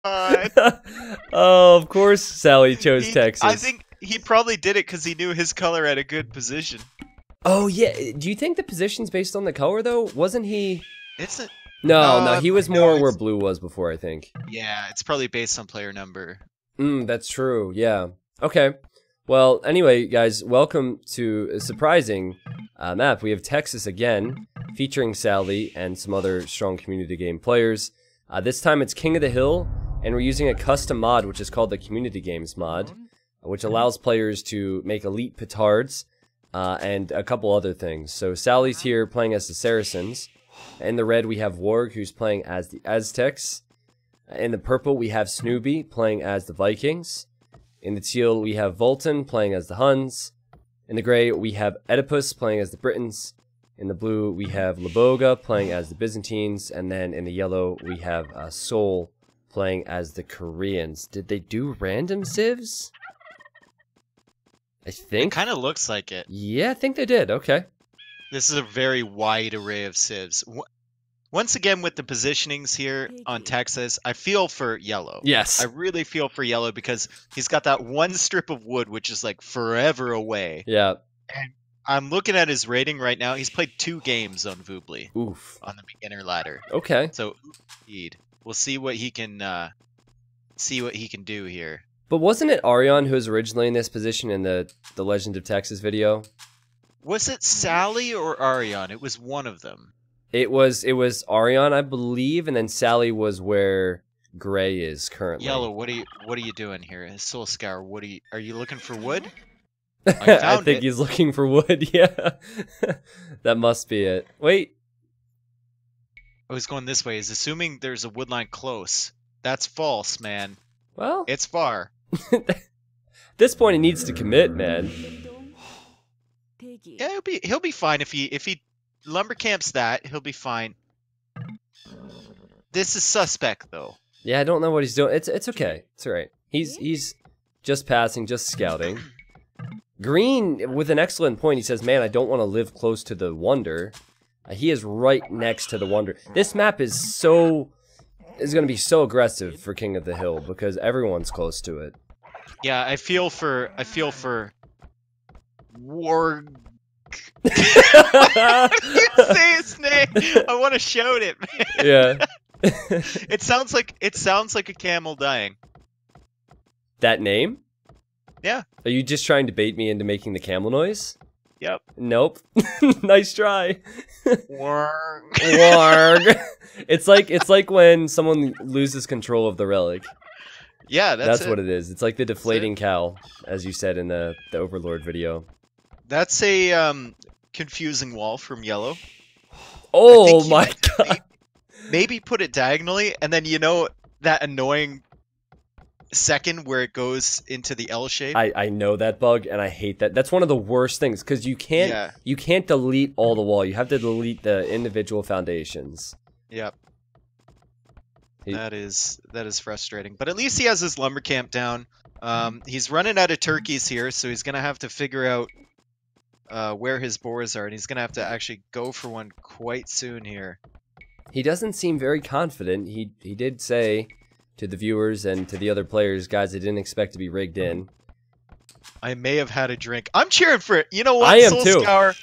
Oh, of course Sally chose Texas. I think he probably did it because he knew his color had a good position. Oh, yeah. Do you think the position's based on the color, though? Wasn't he... It's a... No, he was more where blue was before, I think. Yeah, it's probably based on player number. That's true, yeah. Okay. Well, anyway, guys, welcome to a surprising map. We have Texas again, featuring Sally and some other strong community game players. This time it's King of the Hill, and we're using a custom mod, which is called the Community Games mod, which allows players to make elite petards, and a couple other things. So Sally's here playing as the Saracens. In the red, we have Warg, who's playing as the Aztecs. In the purple, we have Snoopy playing as the Vikings. In the teal, we have Volton playing as the Huns. In the gray, we have Oedipus playing as the Britons. In the blue, we have Laboga playing as the Byzantines. And then in the yellow, we have Seoul playing as the Koreans. Did they do random civs? I think. It kind of looks like it. Yeah, I think they did. Okay. This is a very wide array of civs. Once again, with the positionings here on Texas, I feel for yellow. Yes. I really feel for yellow because he's got that one strip of wood, which is like forever away. Yeah. And I'm looking at his rating right now. He's played 2 games on Voobly. Oof. On the beginner ladder. Okay. So, indeed. We'll see what he can do here. But wasn't it Arion who was originally in this position in the Legend of Texas video? Was it Sally or Arion? It was one of them. It was Arion, I believe, and then Sally was where Gray is currently. Yellow, what are you doing here? Soul Scour, are you looking for wood? I think he's looking for wood, yeah. That must be it. Wait. I was going this way. Is assuming there's a woodline close. That's false, man. Well, it's far. At this point, he needs to commit, man. Yeah, he'll be fine if he lumber camps that. He'll be fine. This is suspect though. Yeah, I don't know what he's doing. It's okay. It's all right. He's just passing, just scouting. Green with an excellent point. He says, "Man, I don't want to live close to the Wonder." He is right next to the Wonder. This map is going to be so aggressive for King of the Hill because everyone's close to it. Yeah, I feel for Warg. How do you say his name? I want to shout it, man. Yeah. It sounds like a camel dying. That name? Yeah. Are you just trying to bait me into making the camel noise? Yep. Nope. Nice try. Warg. Warg. It's like when someone loses control of the relic. Yeah, that's what it is. It's like the deflating cow, as you said in the Overlord video. That's a confusing wall from yellow. Oh my god. Maybe put it diagonally, and then that annoying second where it goes into the L shape. I know that bug, and I hate that. That's one of the worst things because you can't delete all the wall. You have to delete the individual foundations. Yep. That is frustrating. But at least he has his lumber camp down. He's running out of turkeys here, so he's gonna have to figure out where his boars are, and he's gonna have to actually go for one quite soon here. He doesn't seem very confident. He did say to the viewers and to the other players, guys, I didn't expect to be rigged in. I may have had a drink. I'm cheering for it. You know what? I am Soul too. Scour.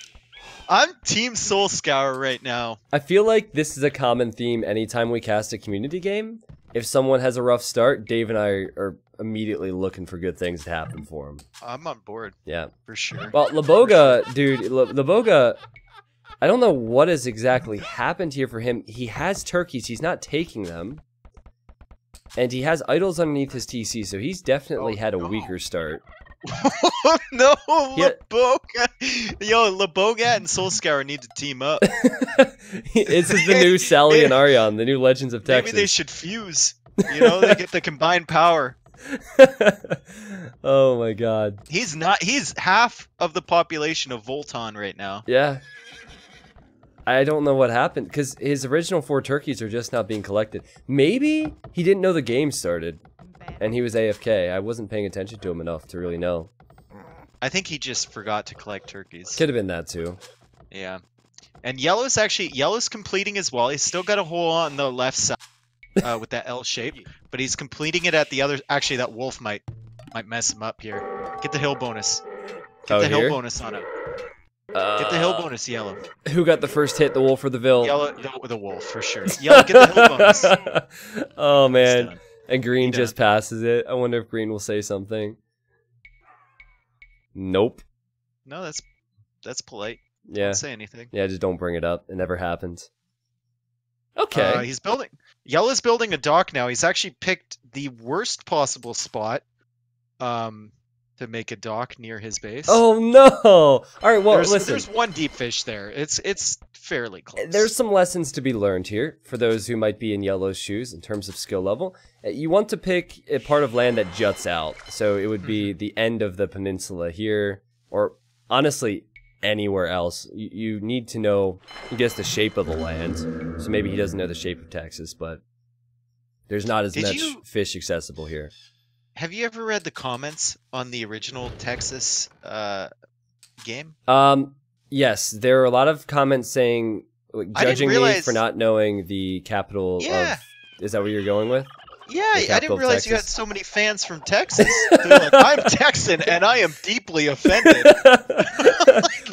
I'm Team Soul Scour right now. I feel like this is a common theme anytime we cast a community game. If someone has a rough start, Dave and I are immediately looking for good things to happen for him. I'm on board. Yeah. For sure. Well, Laboga, dude, Laboga, I don't know what has exactly happened here for him. He has turkeys. He's not taking them. And he has idols underneath his TC, so he's definitely had a weaker start. Oh no, Laboga! Yo, Laboga and Soul Scour need to team up. This is the new Sally and Arion, the new Legends of Texas. Maybe they should fuse. They get the combined power. Oh my god. He's half of the population of Volton right now. Yeah. I don't know what happened, because his original 4 turkeys are just not being collected. Maybe he didn't know the game started, and he was AFK. I wasn't paying attention to him enough to really know. I think he just forgot to collect turkeys. Could have been that too. Yeah. And Yellow's completing as well. He's still got a hole on the left side. with that L shape, but he's completing it at the other. Actually, that wolf might mess him up here. Get the hill bonus. Get the hill bonus on him. Get the hill bonus, Yellow. Who got the first hit, the wolf or the Vil? Yellow, the wolf for sure. Yellow, get the hill bonus. Oh man, and Green just passes it. I wonder if Green will say something. Nope. No, that's polite. Yeah. Don't say anything. Yeah, just don't bring it up. It never happens. Okay. He's building. Yellow's building a dock now. He's actually picked the worst possible spot to make a dock near his base. Oh no! All right, well, listen. There's one deep fish there. It's fairly close. There's some lessons to be learned here for those who might be in Yellow's shoes in terms of skill level. You want to pick a part of land that juts out. So it would be the end of the peninsula here, or honestly, anywhere else. You need to know, I guess, the shape of the land. So maybe he doesn't know the shape of Texas, but there's not as much fish accessible here. Have you ever read the comments on the original Texas game? Yes, there are a lot of comments saying, judging me for not knowing the capital of... Is that what you're going with? Yeah, I didn't realize you had so many fans from Texas. They're like, I'm Texan and I am deeply offended.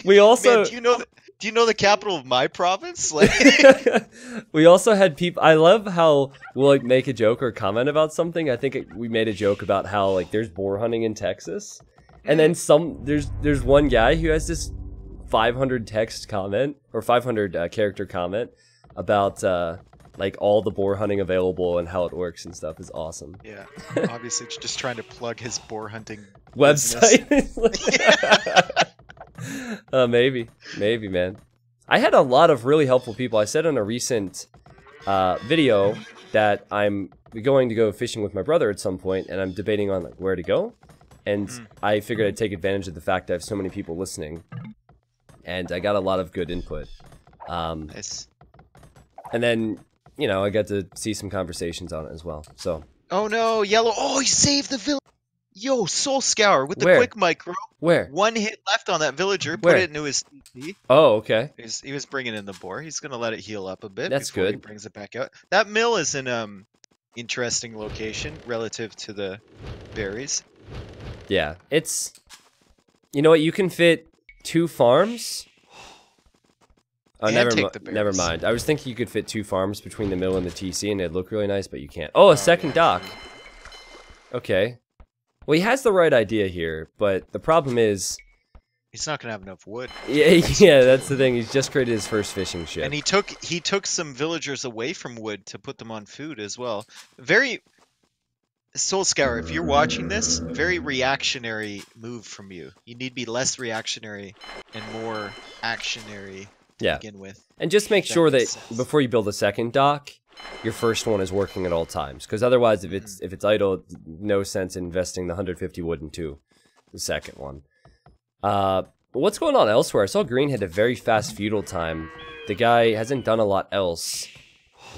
We also... Man, do you know the capital of my province? Like... We also had people... I love how we'll like make a joke or comment about something. I think we made a joke about how like there's boar hunting in Texas, and then there's one guy who has this 500 text comment or 500 character comment about like all the boar hunting available and how it works and stuff. Is awesome. Yeah, obviously just trying to plug his boar hunting website. Maybe, man. I had a lot of really helpful people. I said in a recent video that I'm going to go fishing with my brother at some point, and I'm debating on like where to go. And I figured I'd take advantage of the fact that I have so many people listening, and I got a lot of good input. Nice. And then, you know, I got to see some conversations on it as well. So. Oh no, Yellow! Oh, he saved the village. Yo, Soul Scour with the quick micro. Where? One hit left on that villager. Put it into his TP. Oh, okay. He was bringing in the boar. He's gonna let it heal up a bit. That's before good. He brings it back out. That mill is an interesting location relative to the berries. Yeah, it's. You know what? You can fit 2 farms. Oh, never mind. I was thinking you could fit 2 farms between the mill and the TC, and it'd look really nice, but you can't. Oh, a second dock. Okay. Well, he has the right idea here, but the problem is... He's not going to have enough wood. Yeah, that's the thing. He's just created his first fishing ship. And he took some villagers away from wood to put them on food as well. Very... Soul Scour, if you're watching this, very reactionary move from you. You need to be less reactionary and more actionary to begin with. And just make sure that before you build a second dock, your first one is working at all times, because otherwise, if it's idle, no sense investing the 150 wood into the second one. What's going on elsewhere? I saw Green had a very fast feudal time. The guy hasn't done a lot else.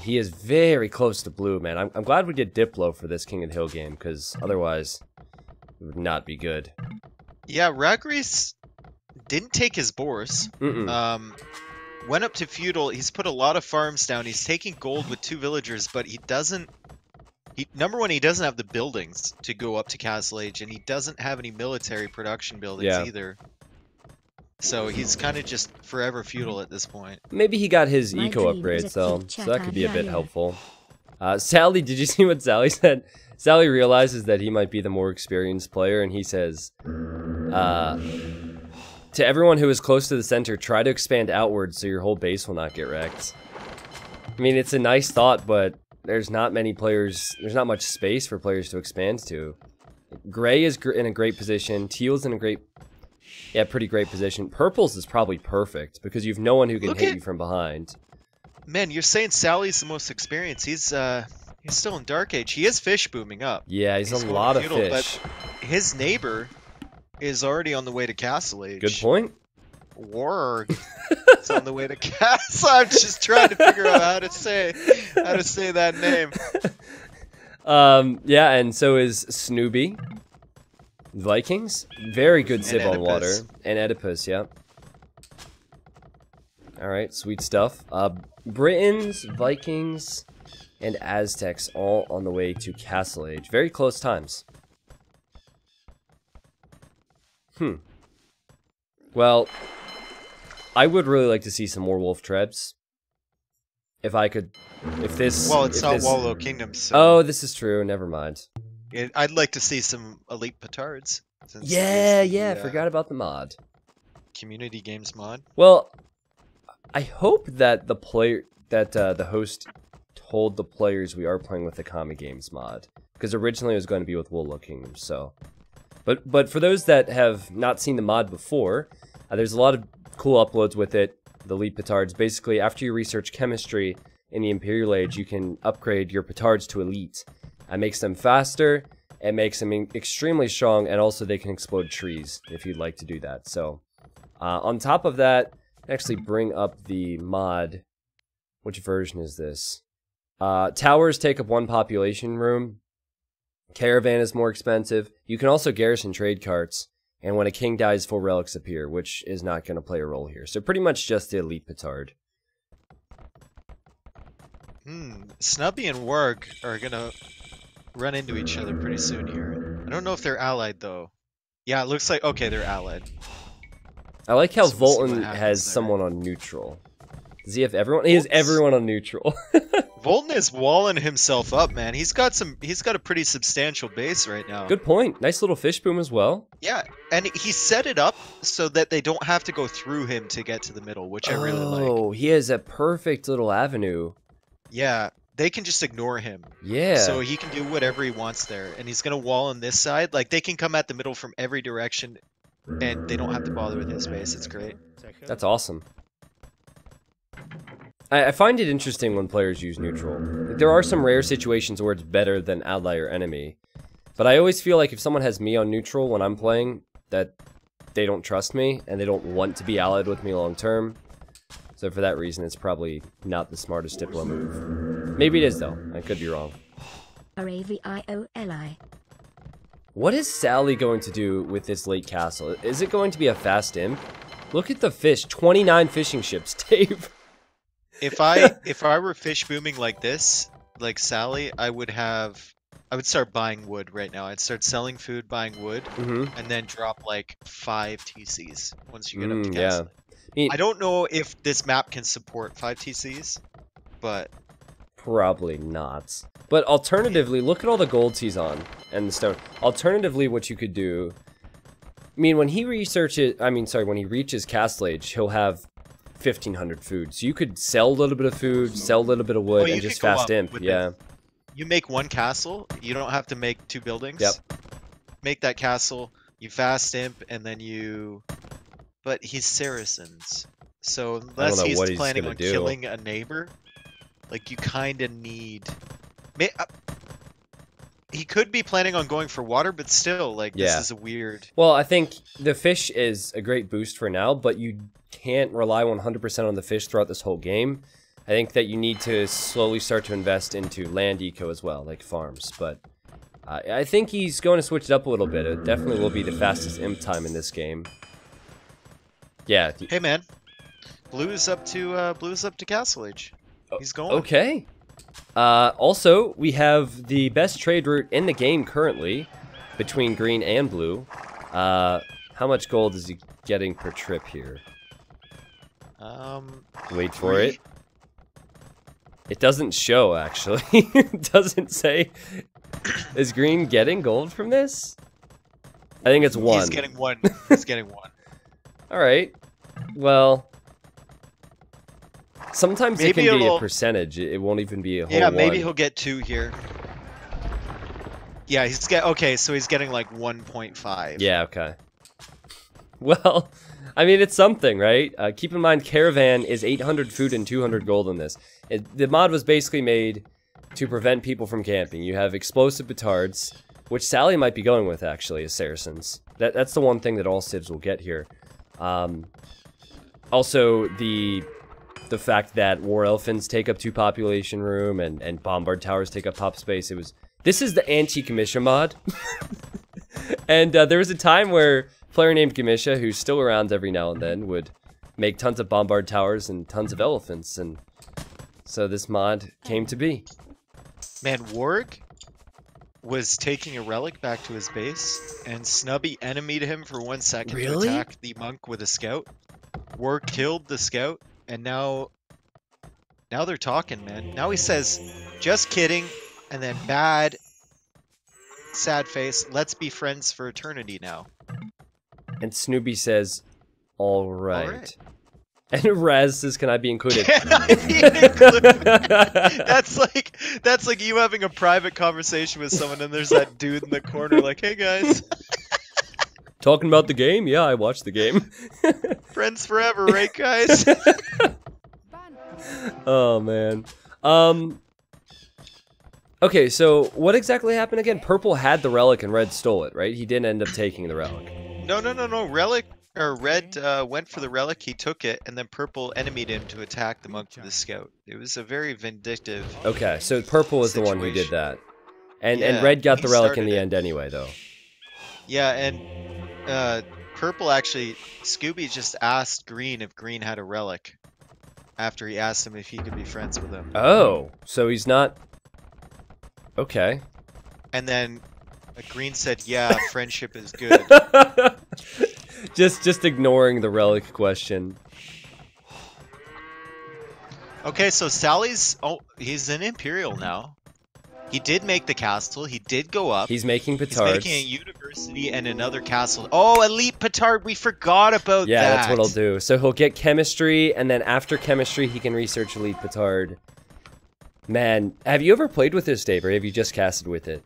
He is very close to blue, man. I'm glad we did Diplo for this King of the Hill game, because otherwise it would not be good. Yeah, Ragrease didn't take his boars. Went up to feudal. He's put a lot of farms down. He's taking gold with 2 villagers, but he doesn't... number one, he doesn't have the buildings to go up to Castle Age, and he doesn't have any military production buildings either. So he's kind of just forever feudal at this point. Maybe he got his eco upgrades, though, so that could be a bit helpful. Sally, did you see what Sally said? Sally realizes that he might be the more experienced player, and he says, to everyone who is close to the center, try to expand outwards so your whole base will not get wrecked. I mean, it's a nice thought, but there's not many players, there's not much space for players to expand to. Gray is in a great position, Teal's in a pretty great position. Purple's is probably perfect, because you have no one who can hit you from behind. Man, you're saying Sally's the most experienced. He's still in Dark Age. He is fish booming up. Yeah, he's a lot of fish. But his neighbor is already on the way to Castle Age. Good point. Warg is on the way to Castle. I'm just trying to figure out how to say that name. Yeah, and so is Snooby. Vikings, very good sib on water, and Oedipus, yeah. All right, sweet stuff. Britons, Vikings. and Aztecs all on the way to Castle Age. Very close times. Well, I would really like to see some more Wolf Trebs. If I could, if this... Well, it's if not this... Wallow Kingdom, so... Oh, this is true. Never mind. I'd like to see some Elite Petards. Since Yeah, it is the, yeah, forgot about the mod. Community Games mod. Well, I hope that the host told the players we are playing with the Kami Games mod, because originally it was going to be with Wallow Kingdom. So, but for those that have not seen the mod before, there's a lot of cool uploads with it. The Elite Petards. Basically, after you research chemistry in the Imperial Age, you can upgrade your Petards to Elite. It makes them faster. It makes them extremely strong, and also they can explode trees if you'd like to do that. So, on top of that, actually bring up the mod. Which version is this? Towers take up 1 population room. Caravan is more expensive. You can also garrison trade carts. And when a king dies, 4 relics appear, which is not going to play a role here. So pretty much just the Elite Petard. Snubby and Warg are going to run into each other pretty soon here. I don't know if they're allied, though. Yeah, it looks like... Okay, they're allied. I like how So we'll Volton has someone on neutral. Does he have everyone? He has everyone on neutral. Volton is walling himself up, man. He's got a pretty substantial base right now. Good point. Nice little fish boom as well. Yeah, and he set it up so that they don't have to go through him to get to the middle, which I really like. Oh, he has a perfect little avenue. Yeah, they can just ignore him. Yeah. So he can do whatever he wants there, and he's gonna wall on this side. Like, they can come at the middle from every direction, and they don't have to bother with his base. It's great. That's awesome. I find it interesting when players use neutral. There are some rare situations where it's better than ally or enemy. But I always feel like if someone has me on neutral when I'm playing, that they don't trust me, and they don't want to be allied with me long term. So for that reason, it's probably not the smartest Diplo move. Maybe it is, though. I could be wrong. R-A-V-I-O-L-I. What is Sally going to do with this late castle? Is it going to be a fast imp? Look at the fish. 29 fishing ships, Dave. If I were fish booming like this, like Sally, I would start buying wood right now. I'd start selling food, buying wood, and then drop like 5 TCs once you get up to castle. Yeah. I don't know if this map can support 5 TCs, but probably not. But alternatively, look at all the golds he's on and the stone. Alternatively, what you could do, I mean, when he reaches Castle Age, he'll have 1,500 food. So you could sell a little bit of food, sell a little bit of wood, and just fast imp. Yeah. You make 1 castle. You don't have to make 2 buildings. Yep. Make that castle. You fast imp, and then you. But he's Saracens, so unless he's planning on killing a neighbor, like you kind of need. He could be planning on going for water, but still, like, this is a weird... Well, I think the fish is a great boost for now, but you can't rely 100% on the fish throughout this whole game. I think that you need to slowly start to invest into land eco as well, like farms, but I think he's going to switch it up a little bit. It definitely will be the fastest imp time in this game. Yeah. Hey, man. Blue is up to Castle Age. He's going. Okay. Also, we have the best trade route in the game currently between green and blue. How much gold is he getting per trip here? Wait for it. It doesn't show, actually. It doesn't say. Is green getting gold from this? I think it's 1. He's getting 1. He's getting 1. Alright. Well... Sometimes it can be a percentage. It won't even be a whole 1. Yeah, maybe he'll get 2 here. Yeah, okay, so he's getting like 1.5. Yeah, okay. Well, I mean, it's something, right? Keep in mind, Caravan is 800 food and 200 gold in this. The mod was basically made to prevent people from camping. You have explosive petards, which Sally might be going with, actually, as Saracens. That's the one thing that all civs will get here. Also, the fact that War Elephants take up 2 population room and Bombard Towers take up pop space. This is the anti-Gamisha mod. And there was a time where a player named Gamisha, who's still around every now and then, would make tons of Bombard Towers and tons of elephants, and so this mod came to be. Man, Warg was taking a relic back to his base, and Snubby enemied him for 1 second to attack the monk with a scout. Warg killed the scout, and now they're talking, man. Now he says, just kidding, and then bad, sad face, let's be friends for eternity now. And Snoopy says, all right. And Raz says, can I be included? That's like you having a private conversation with someone and there's that dude in the corner like, hey guys. Talking about the game? Yeah, I watched the game. Friends forever, right guys? Oh man. Okay, so what exactly happened again? Purple had the relic and Red stole it, right? He didn't end up taking the relic. No. Red went for the relic, he took it, and then Purple enemied him to attack the monk with the scout. It was a very vindictive. Okay, so Purple is the one who did that. And Red got the relic in the end anyway, though. Yeah, and Purple actually, Scooby just asked Green if Green had a relic after he asked him if he could be friends with him. Oh, so he's not... Okay. And then Green said, yeah, friendship is good. Just ignoring the relic question. Okay, so Sally's... Oh, he's in Imperial now. He did make the castle. He did go up. He's making Petards. He's making a university and another castle. Oh, Elite Petard! We forgot about that! Yeah, that's what I'll do. So he'll get chemistry, and then after chemistry, he can research Elite Petard. Man, have you ever played with this, Dave, or have you just casted with it?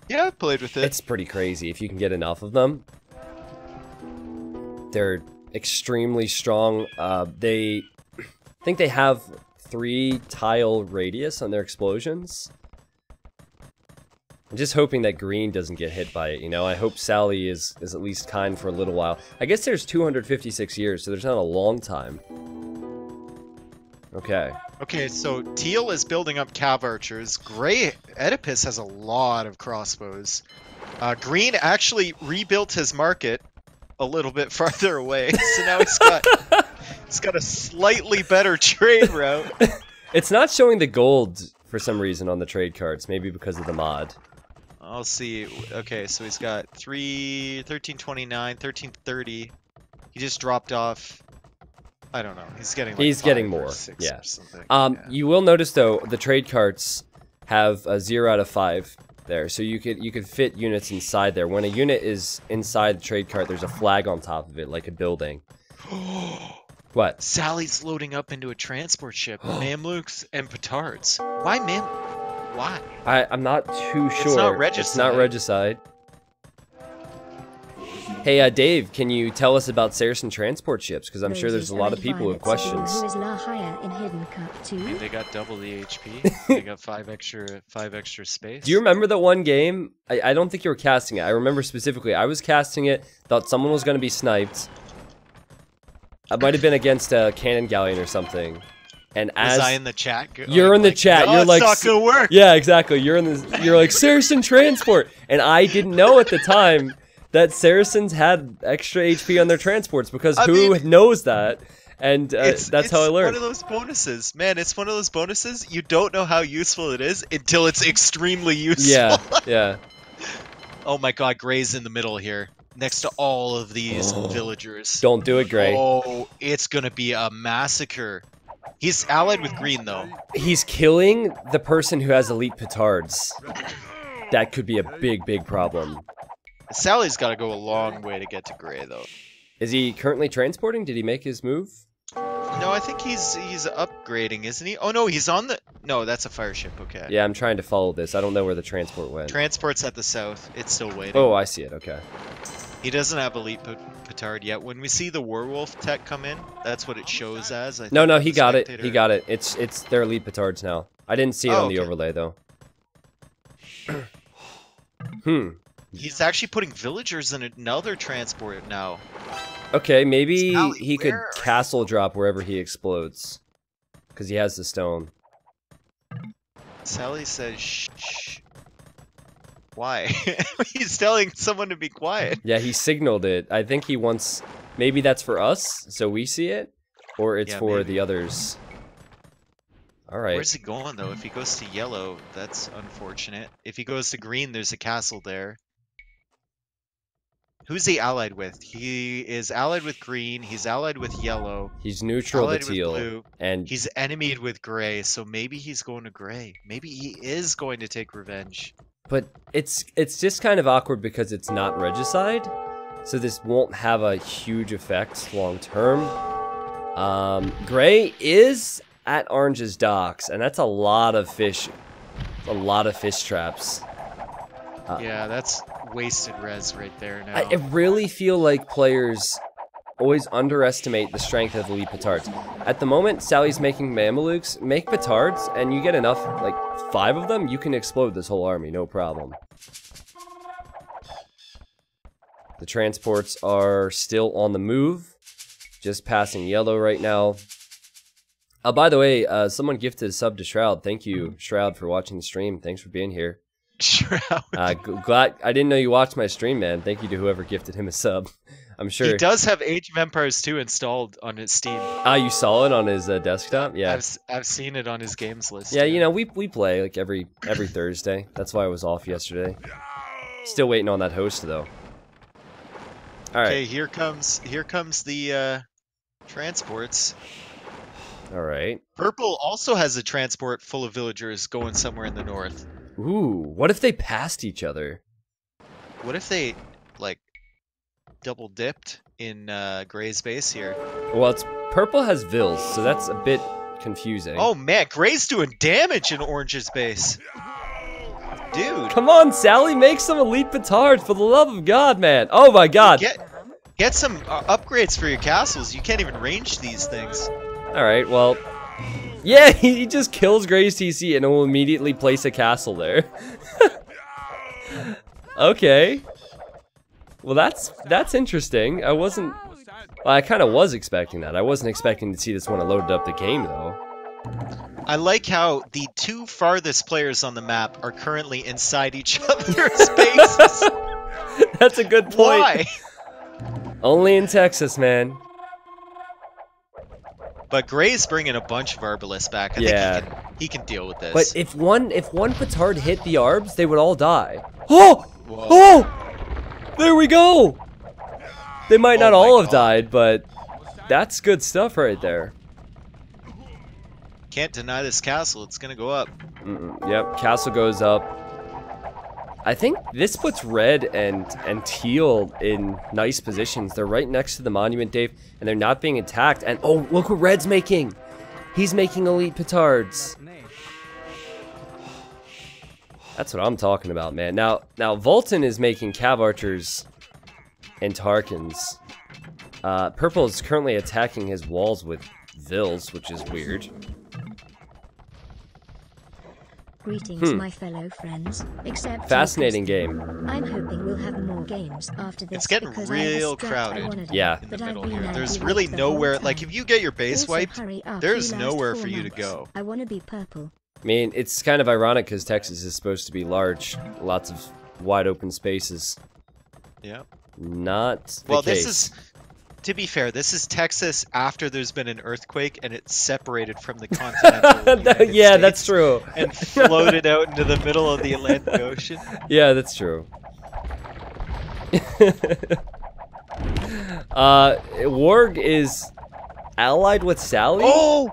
Yeah, I've played with it. It's pretty crazy if you can get enough of them. They're extremely strong. I think they have 3 tile radius on their explosions. I'm just hoping that Green doesn't get hit by it, you know? I hope Sally is at least kind for a little while. I guess there's 256 years, so there's not a long time. Okay. Okay, so Teal is building up cav archers. Gray Oedipus has a lot of crossbows. Green actually rebuilt his market a little bit farther away, so now he's got a slightly better trade route. It's not showing the gold for some reason on the trade cards, maybe because of the mod. I'll see. Okay, so he's got 1329, 1330. He just dropped off. I don't know. He's getting like he's getting more. Yeah. You will notice though the trade cards have a 0 out of 5 there, so you could fit units inside there. When a unit is inside the trade cart, there's a flag on top of it, like a building. What? Sally's loading up into a transport ship. Mamluks and Petards. Why Why? I'm not too sure. It's not regicide. It's not regicide. Hey, Dave, can you tell us about Saracen transport ships? Because I'm sure there's a lot of people who have questions. Who is in Hidden Cup 2? I mean, they got double the HP. They got 5 extra space. Do you remember that one game? I don't think you were casting it. I remember specifically. I was casting it, thought someone was going to be sniped. I might have been against a cannon galleon or something. And as was I in the chat? You're in the chat. No, you're like, it's not gonna work. Yeah, exactly. You're like Saracen transport, and I didn't know at the time that Saracens had extra HP on their transports because who knows that? And that's how I learned. It's one of those bonuses, man. It's one of those bonuses. You don't know how useful it is until it's extremely useful. Yeah, yeah. Oh my God, Gray's in the middle here, next to all of these villagers. Don't do it, Gray. Oh, it's gonna be a massacre. He's allied with Green, though. He's killing the person who has elite petards. That could be a big, big problem. Sally's got to go a long way to get to Gray, though. Is he currently transporting? Did he make his move? No, I think he's upgrading, isn't he? Oh, no, he's on the... No, that's a fire ship, okay. Yeah, I'm trying to follow this. I don't know where the transport went. Transport's at the south. It's still waiting. Oh, I see it. Okay. He doesn't have elite petard yet. When we see the werewolf tech come in, that's what it shows as. No, he got it. He got it. It's their elite petards now. I didn't see it on the overlay though. He's actually putting villagers in another transport now. Okay, maybe he could castle drop wherever he explodes, because he has the stone. Sally says shh. Why? He's telling someone to be quiet. Yeah, he signaled it. I think he wants... Maybe that's for us, so we see it? Or it's for the others. All right. Where's he going though? If he goes to yellow, that's unfortunate. If he goes to green, there's a castle there. Who's he allied with? He is allied with green. He's allied with yellow. He's neutral to Allied with teal, blue. and He's enemied with gray. So maybe he's going to gray. Maybe he is going to take revenge. but it's just kind of awkward because it's not regicide, so this won't have a huge effect long term. Gray is at Orange's docks, and that's a lot of fish. A lot of fish traps. Yeah, that's wasted res right there now. I really feel like players always underestimate the strength of elite Petards. At the moment, Sally's making Mamelukes. Make Petards, and you get enough, like 5 of them, you can explode this whole army, no problem. The transports are still on the move, just passing yellow right now. By the way, someone gifted a sub to Shroud. Thank you, Shroud, for watching the stream. Thanks for being here. Shroud. Glad I didn't know you watched my stream, man. Thank you to whoever gifted him a sub. I'm sure He does have Age of Empires 2 installed on his Steam. Ah, you saw it on his desktop? Yeah. I've seen it on his games list. Yeah, you know, we play like every Thursday. That's why I was off yesterday. Still waiting on that host though. All right. Okay, here comes the transports. All right. Purple also has a transport full of villagers going somewhere in the north. Ooh, what if they passed each other? What if they like double dipped in Gray's base here? Well, it's purple has Vills, so that's a bit confusing. Oh man, Gray's doing damage in Orange's base. Dude. Come on, Sally, make some elite petards for the love of God, man. Oh my God. Get some upgrades for your castles. You can't even range these things. All right, well, yeah, he just kills Gray's TC and will immediately place a castle there. Okay. Well, that's interesting. I kind of was expecting that. I wasn't expecting to see this one loaded up the game, though. I like how the 2 farthest players on the map are currently inside each other's bases. That's a good point. Why? Only in Texas, man. But Gray's bringing a bunch of Arbalists back. I think he can deal with this. But if one petard hit the Arbs, they would all die. Oh! Whoa. Oh! There we go! They might not all have died, but that's good stuff right there. Can't deny this castle. It's gonna go up. Yep, castle goes up. I think this puts red and teal in nice positions. They're right next to the monument, Dave, and they're not being attacked. And oh, look what red's making! He's making elite petards. That's what I'm talking about, man. Now Volton is making cav archers and Tarkins. Purple is currently attacking his walls with Vills, which is weird. Greetings, my fellow friends. Except fascinating game. I'm hoping we'll have more games after this. It's getting real crowded. Yeah. In the middle here. There's really nowhere. Like if you get your base wiped, there's nowhere for you to go. I want to be purple. I mean, it's kind of ironic because Texas is supposed to be large, lots of wide open spaces. Yeah. Not the well, case. This is, to be fair, this is Texas after there's been an earthquake and it's separated from the continental yeah, States that's true. And floated out into the middle of the Atlantic Ocean. Yeah, that's true. Warg is allied with Sally? Oh!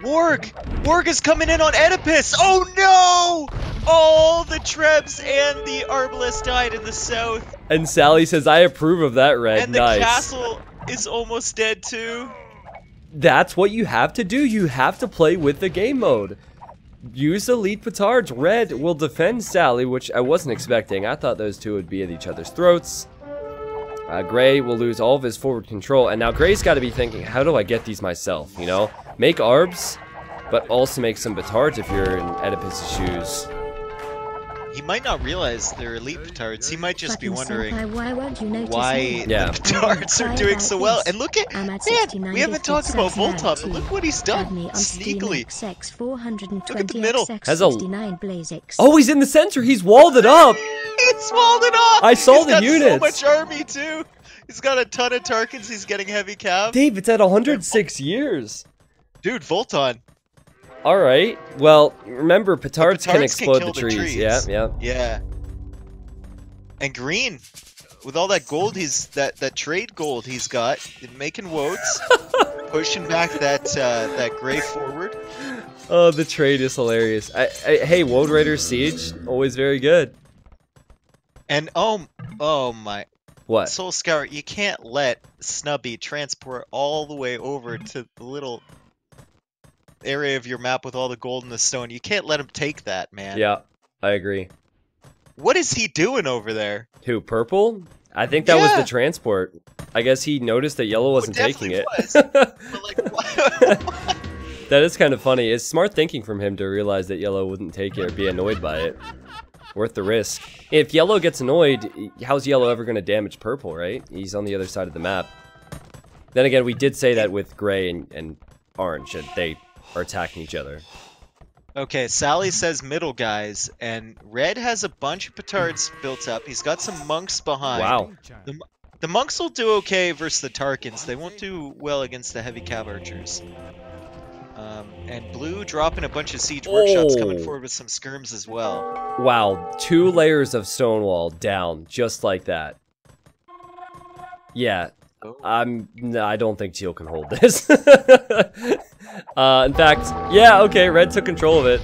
Warg is coming in on Oedipus! Oh no! All the Trebs and the Arbalists died in the south. And Sally says, I approve of that, Red. And the nice. castle is almost dead too. That's what you have to do. You have to play with the game mode. Use elite petards. Red will defend Sally, which I wasn't expecting. I thought those two would be at each other's throats. Gray will lose all of his forward control, and now Gray's got to be thinking, how do I get these myself, you know? Make arbs, but also make some petards if you're in Oedipus' shoes. He might not realize they're elite petards. He might just be wondering why won't you notice why the petards are doing so well. And look at, man, we haven't talked about Voltop, but look what he's done sneakily. Look at the middle. Has a... Oh, he's in the center. He's walled it up. He's walled it up. I saw the units. units. So much army too. He's got a ton of Tarkins. He's getting heavy cav. Dave, it's at 106 years. Dude, Volton. All right. Well, remember, petards can explode kill the trees. Yeah. Yeah. And green, with all that gold that trade gold he's got, making woads, pushing back that gray forward. Oh, the trade is hilarious. Hey, Woad Raider Siege, always very good. And oh my. What? Soul Scout, you can't let Snubby transport all the way over to the little area of your map with all the gold and the stone. You can't let him take that, man. Yeah, I agree. What is he doing over there? Who, purple? I think that was the transport. I guess he noticed that yellow wasn't taking it. But like, what? That is kind of funny. It's smart thinking from him to realize that yellow wouldn't take it or be annoyed by it. Worth the risk. If yellow gets annoyed, how's yellow ever going to damage purple, right? He's on the other side of the map. Then again, we did say that with gray and orange, that they are attacking each other. Okay, Sally says middle guys, and Red has a bunch of petards built up. He's got some monks behind. Wow. The monks will do okay versus the Tarkans. They won't do well against the heavy cav archers. And blue dropping a bunch of siege workshops, coming forward with some skirms as well. Wow, 2 layers of stonewall down, just like that. Yeah, no, I don't think teal can hold this. In fact, yeah, okay, red took control of it.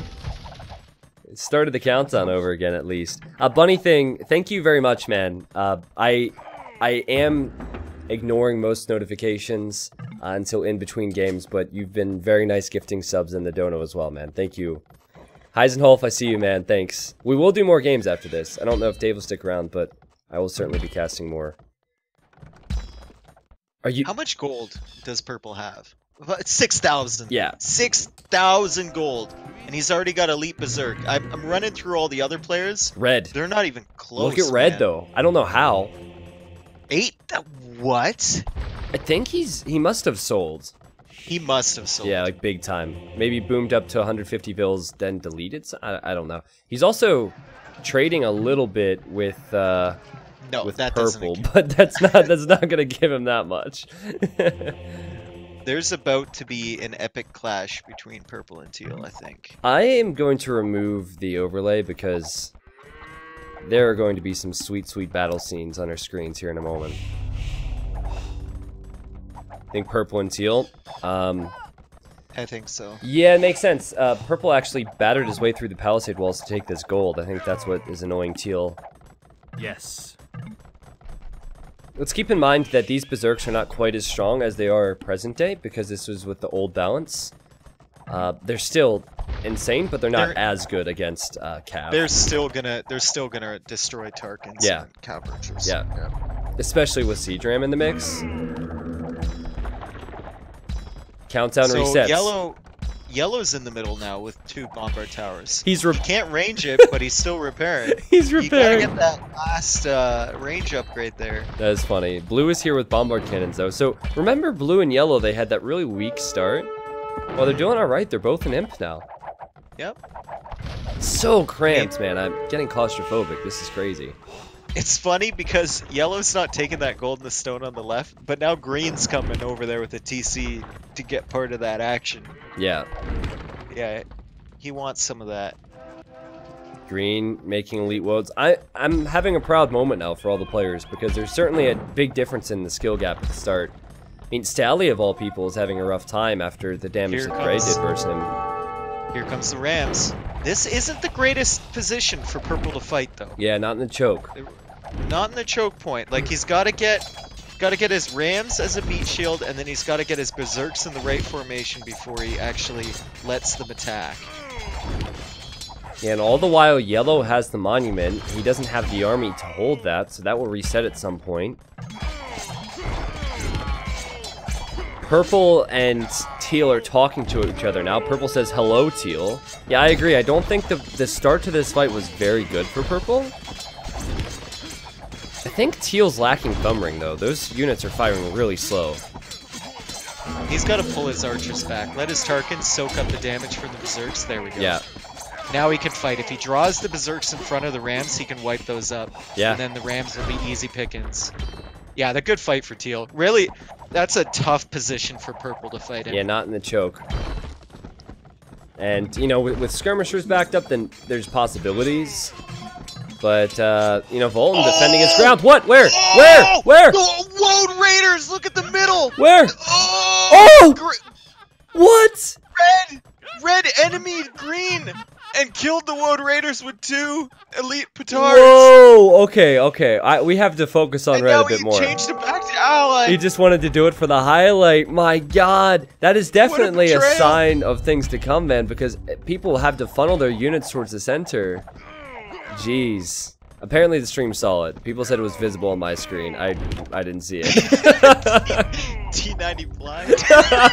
It started the countdown over again, at least. Bunny Thing, thank you very much, man. I am ignoring most notifications until in between games, but you've been very nice gifting subs in the dono as well, man. Thank you. Heisenholf, I see you, man. Thanks. We will do more games after this. I don't know if Dave will stick around, but I will certainly be casting more. Are you? How much gold does purple have? 6,000. Yeah. 6,000 gold. And he's already got Elite Berserk. I'm running through all the other players. Red. They're not even close. Look at red, man. though. I don't know how. 8? What? I think he must have sold. He must have sold. Yeah, like big time. Maybe boomed up to 150 bills, then deleted. I don't know. He's also trading a little bit with no, with that purple, but that's not gonna give him that much. There's about to be an epic clash between purple and teal, I think. I am going to remove the overlay because there are going to be some sweet, sweet battle scenes on our screens here in a moment. I think purple and teal. I think so. Yeah, it makes sense. Purple actually battered his way through the palisade walls to take this gold. I think that's what is annoying teal. Yes. Let's keep in mind that these berserks are not quite as strong as they are present day because this was with the old balance. They're still insane, but they're not as good against cav. They're still gonna destroy Tarkans. Yeah. And cav archers. Yeah. Especially with Siege Ram in the mix. Countdown resets. Yellow's in the middle now with 2 bombard towers. He can't range it, but he's still repairing. He's repairing. You gotta get that last range upgrade there. That is funny. Blue is here with bombard cannons though. So remember blue and yellow, they had that really weak start. Well, they're doing alright. They're both an imp now. Yep. So cramped, man. I'm getting claustrophobic. This is crazy. It's funny because yellow's not taking that gold and the stone on the left, but now green's coming over there with a TC to get part of that action. Yeah. Yeah, he wants some of that. Green making elite woads. I'm having a proud moment now for all the players because there's certainly a big difference in the skill gap at the start. I mean, Stally of all people is having a rough time after the damage that Gray did versus him. Here comes the Rams. This isn't the greatest position for purple to fight though. Yeah, not in the choke. Not in the choke point. Like he's got to get his Rams as a meat shield, and then he's got to get his Berserks in the right formation before he actually lets them attack. Yeah, and all the while, Yellow has the monument. He doesn't have the army to hold that, so that will reset at some point. Purple and Teal are talking to each other now. Purple says, hello, Teal. Yeah, I agree. I don't think the start to this fight was very good for Purple. I think Teal's lacking Thumb Ring, though. Those units are firing really slow. He's got to pull his archers back. Let his Tarkans soak up the damage from the Berserks. There we go. Yeah. Now he can fight. If he draws the Berserks in front of the Rams, he can wipe those up. Yeah. And then the Rams will be easy pickings. Yeah, the good fight for Teal. Really, that's a tough position for Purple to fight in. Yeah, not in the choke. And, you know, with skirmishers backed up, then there's possibilities. But, you know, Volton defending his ground. What? Where? Oh! Where? Whoa, Raiders! Look at the middle! Where? Oh! What? Red enemy green! And killed the Woad Raiders with 2 elite petards! Whoa! Okay. We have to focus on Red a bit more. And now he changed it back to ally! He just wanted to do it for the highlight. My god. That is definitely a sign of things to come, man, because people have to funnel their units towards the center. Jeez. Apparently the stream saw it. People said it was visible on my screen. I didn't see it. T90 blind.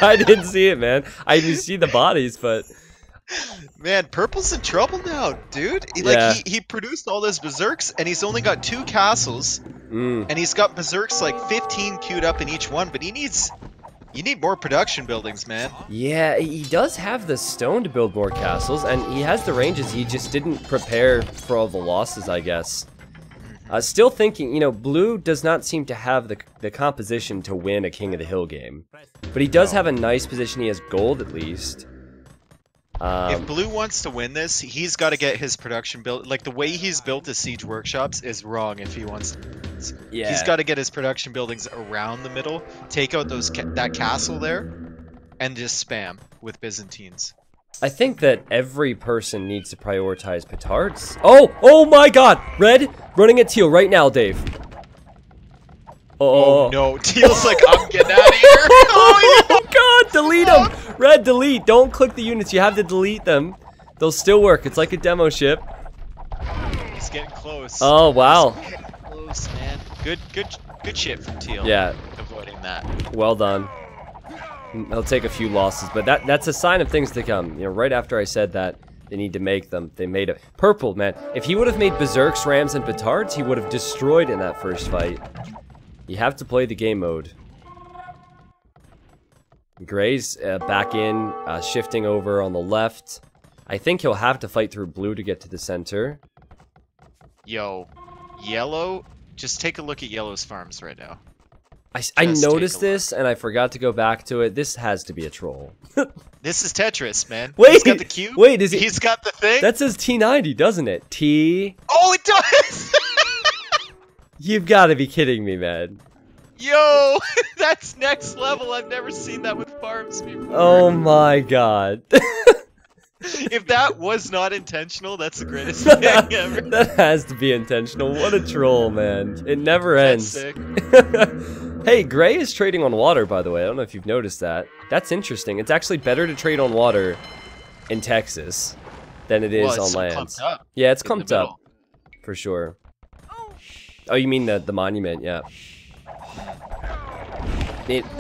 I didn't see it, man. I didn't see the bodies, but... Man, Purple's in trouble now, dude. He produced all those berserks, and he's only got 2 castles, and he's got berserks like 15 queued up in each one. But you need more production buildings, man. Yeah, he does have the stone to build more castles, and he has the ranges. He just didn't prepare for all the losses, I guess. Still thinking, you know, Blue does not seem to have the composition to win a King of the Hill game, but he does have a nice position. He has gold at least. If Blue wants to win this, he's got to get his production built. Like, the way he's built his siege workshops is wrong if he wants to win this. Yeah. He's got to get his production buildings around the middle, take out that castle there, and just spam with Byzantines. I think that every person needs to prioritize Petards. Oh my god! Red, running at Teal right now, Dave. Oh no, Teal's like, I'm getting out of here! Oh god, delete them! Red, delete. Don't click the units. You have to delete them. They'll still work. It's like a demo ship. He's getting close. Oh, wow. He's getting close, man. Good shit from Teal. Yeah. Avoiding that. Well done. He'll take a few losses, but that's a sign of things to come. You know, right after I said that, they need to make them. They made it. Purple, man. If he would have made Berserks, Rams, and Petards, he would have destroyed in that first fight. You have to play the game mode. Gray's back in, shifting over on the left. I think he'll have to fight through Blue to get to the center. Yo, Yellow, just take a look at Yellow's farms right now. I noticed this and I forgot to go back to it. This has to be a troll. This is Tetris, man. Wait, he's got the cube. Wait, is it? He's got the thing. That says T90, doesn't it? T. Oh, it does. You've got to be kidding me, man. Yo, that's next level. I've never seen that with farms before. Oh my god. If that was not intentional, that's the greatest thing ever. That has to be intentional. What a troll, man. It never ends. That's sick. Hey, Gray is trading on water, by the way. I don't know if you've noticed that. That's interesting. It's actually better to trade on water in Texas than it is on land. Yeah, it's clumped up. For sure. Oh, you mean the monument, yeah.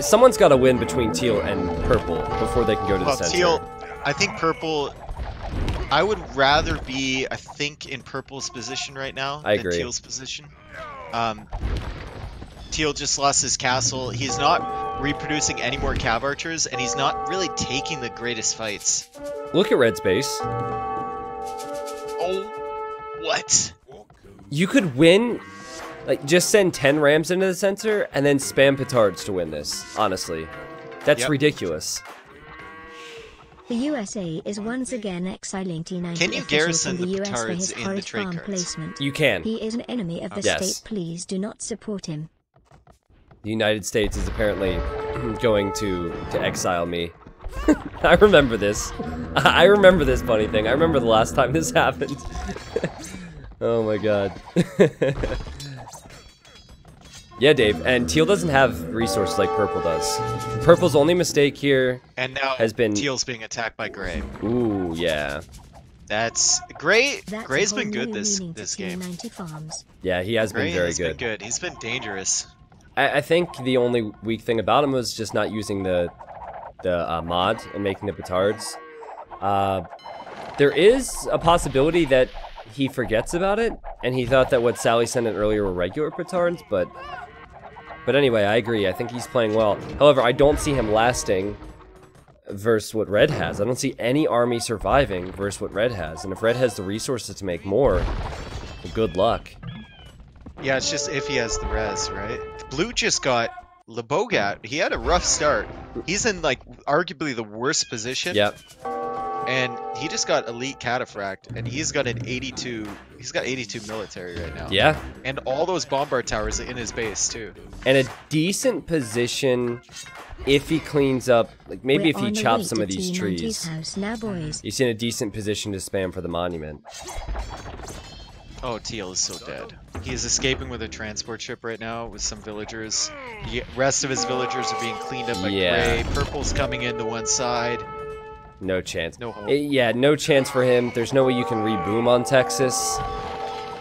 Someone's got to win between Teal and Purple before they can go to the center. Teal, I think Purple... I would rather be, I think, in Purple's position right now than Teal's position. Teal just lost his castle. He's not reproducing any more cav archers, and he's not really taking the greatest fights. Look at Red's base. Oh, what? You could win... Like, just send 10 Rams into the center, and then spam Petards to win this, honestly. That's ridiculous. The USA is once again exiling T90 Can you garrison the Petards in the trade cards? Placement. You can. He is an enemy of the state. Please do not support him. The United States is apparently going to exile me. I remember this. I remember this funny thing. I remember the last time this happened. Oh my god. Yeah, Dave, and Teal doesn't have resources like Purple does. Purple's only mistake here has been... Teal's being attacked by Gray. Ooh, yeah. That's... Gray's been good this game. Yeah, he has been very good. He's been dangerous. I think the only weak thing about him was just not using the mod and making the Petards. There is a possibility that he forgets about it, and he thought that what Sally sent in earlier were regular Petards, but anyway, I agree. I think he's playing well. However, I don't see him lasting versus what Red has. I don't see any army surviving versus what Red has. And if Red has the resources to make more, well, good luck. Yeah, it's just if he has the res, right? Blue just got Lebogat. He had a rough start. He's in, like, arguably the worst position. Yep. and he just got elite cataphract, and he's got an 82. He's got 82 military right now. Yeah. And all those bombard towers in his base too. And a decent position if he cleans up, like maybe if he chops some of these trees. House now, boys. He's in a decent position to spam for the monument. Oh, Teal is so dead. He is escaping with a transport ship right now with some villagers. The rest of his villagers are being cleaned up by Gray. Purple's coming into one side. No chance. No hope. Yeah, no chance for him. There's no way you can reboom on Texas.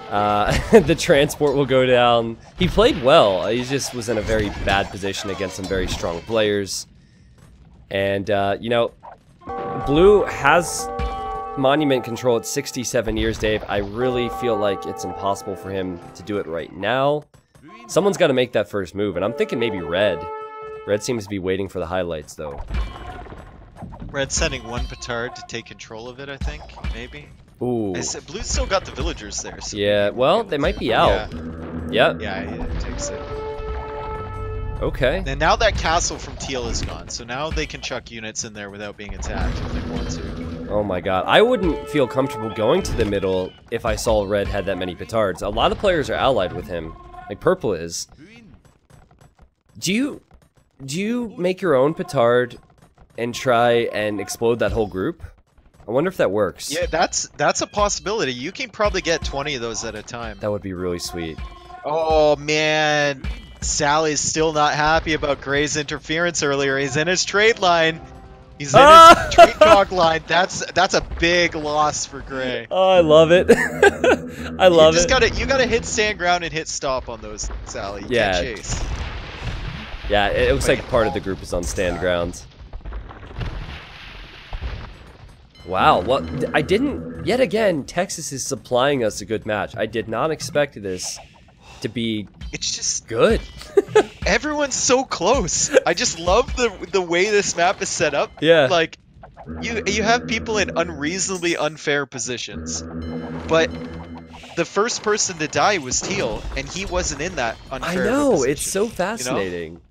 The transport will go down. He played well. He just was in a very bad position against some very strong players. And, you know, Blue has monument control at 67 years, Dave. I really feel like it's impossible for him to do it right now. Someone's got to make that first move, and I'm thinking maybe Red. Red seems to be waiting for the highlights, though. Red's sending one Petard to take control of it, I think. Maybe. Ooh. Blue's still got the villagers there. So yeah, well, they might be out. Yeah. Yep. Yeah, it takes it. Okay. And now that castle from Teal is gone, so now they can chuck units in there without being attacked if they want to. Oh my god. I wouldn't feel comfortable going to the middle if I saw Red had that many Petards. A lot of players are allied with him. Like Purple is. Do you make your own Petard and try and explode that whole group? I wonder if that works. Yeah, that's a possibility. You can probably get 20 of those at a time. That would be really sweet. Oh man, Sally's still not happy about Gray's interference earlier. He's in his trade line. He's in his trade talk line. That's a big loss for Gray. Oh, I love it. I love it. You gotta hit stand ground and hit stop on those, Sally. You can't chase. Yeah, it looks like part of the group is on stand ground. Wow, well, I didn't... Yet again, Texas is supplying us a good match. I did not expect this to be... It's just... good. Everyone's so close. I just love the way this map is set up. Yeah. Like, you have people in unreasonably unfair positions. But the first person to die was Teal, and he wasn't in that unfair I know, position, it's so fascinating. You know?